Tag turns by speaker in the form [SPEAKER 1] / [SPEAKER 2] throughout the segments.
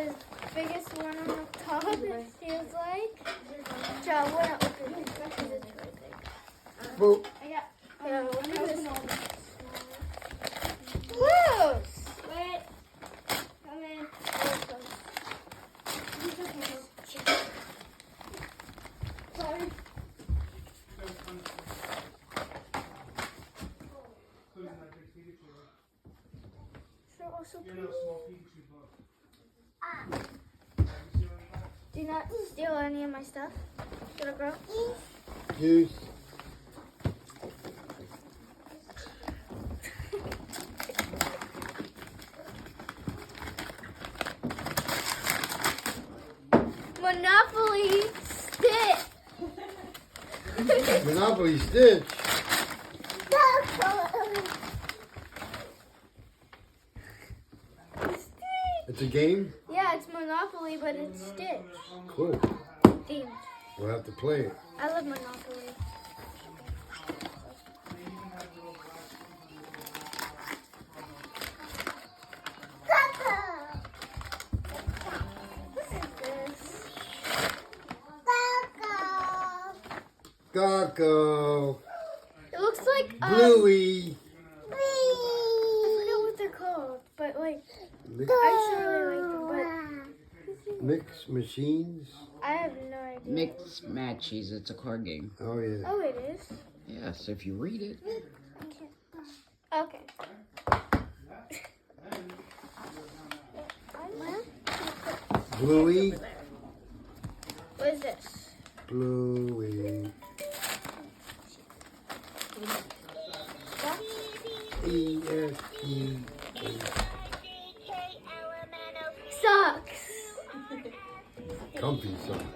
[SPEAKER 1] the biggest one on the top, it feels like. So I want to open it because it's really big.
[SPEAKER 2] Well,
[SPEAKER 1] Yeah, open this. Whoa! Wait. Come in. Sorry. Also, do not steal any of my stuff, little girl.
[SPEAKER 2] juice.
[SPEAKER 1] Monopoly Stitch.
[SPEAKER 2] Monopoly Stitch. It's a game?
[SPEAKER 1] Yeah, it's Monopoly, but it's Stitch.
[SPEAKER 2] Cool.
[SPEAKER 1] Themed.
[SPEAKER 2] We'll have to play it.
[SPEAKER 1] I love Monopoly. What is this?
[SPEAKER 2] Gocko.
[SPEAKER 1] It looks like
[SPEAKER 2] Bluey.
[SPEAKER 1] I forget what they're called, but like
[SPEAKER 2] Mix,
[SPEAKER 1] I just really like them.
[SPEAKER 2] mix machines.
[SPEAKER 1] But I have no idea.
[SPEAKER 3] Mix Matches. It's a card game.
[SPEAKER 2] Oh, yeah.
[SPEAKER 1] Oh, it is.
[SPEAKER 3] Yes, if you read it.
[SPEAKER 1] Okay.
[SPEAKER 2] Bluey.
[SPEAKER 1] What is this?
[SPEAKER 2] Bluey. E-S-E.
[SPEAKER 1] Socks.
[SPEAKER 2] Comfy song.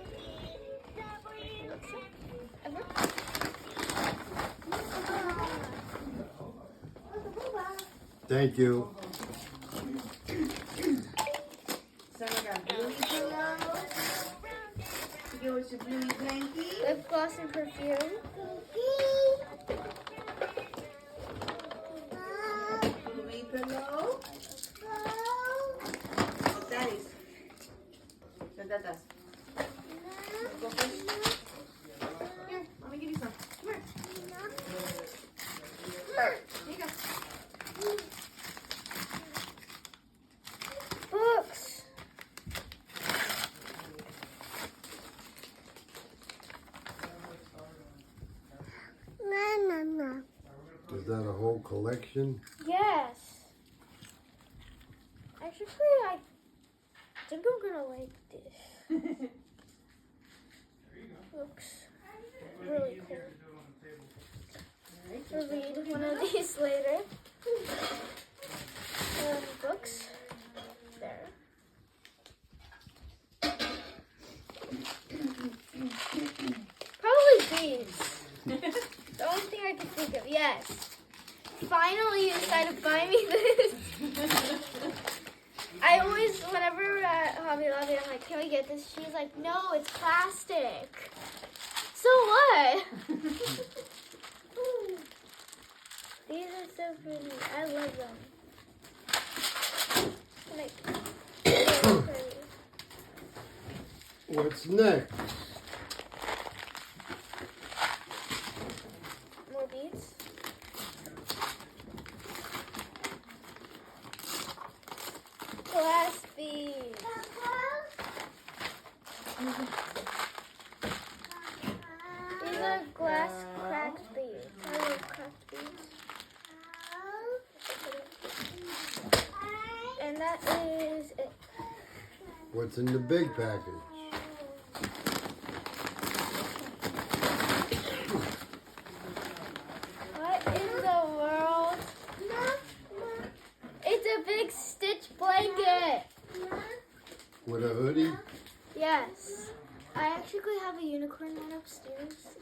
[SPEAKER 2] Thank you.
[SPEAKER 4] So we got Bluey pillow. You go with your Bluey blankie.
[SPEAKER 1] Lip gloss and perfume.
[SPEAKER 4] Bluey pillow. Daddy's. That's. Go first. Here, let me give you some. Come here. Here you go.
[SPEAKER 1] Books.
[SPEAKER 2] Is that a whole collection?
[SPEAKER 1] Yes. Actually, I think I'm gonna like this. Looks really cool. We'll read one of these later. Books. There. Probably these. The only thing I can think of. Yes. Finally, you decided to buy me this. I always, whenever we're at Hobby Lobby, I'm like, can we get this? She's like, no, it's plastic. So what? These are so pretty. I love them. Like, so pretty.
[SPEAKER 2] What's next?
[SPEAKER 1] More beads. Glass beads. These are glass cracked beads. I love cracked beads. And that is it.
[SPEAKER 2] What's in the big package?
[SPEAKER 1] What in the world? It's a big Stitch blanket.
[SPEAKER 2] With a hoodie?
[SPEAKER 1] Yes. I actually have a unicorn one upstairs.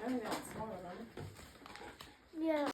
[SPEAKER 4] I don't know, it's smaller, right?
[SPEAKER 1] Yeah.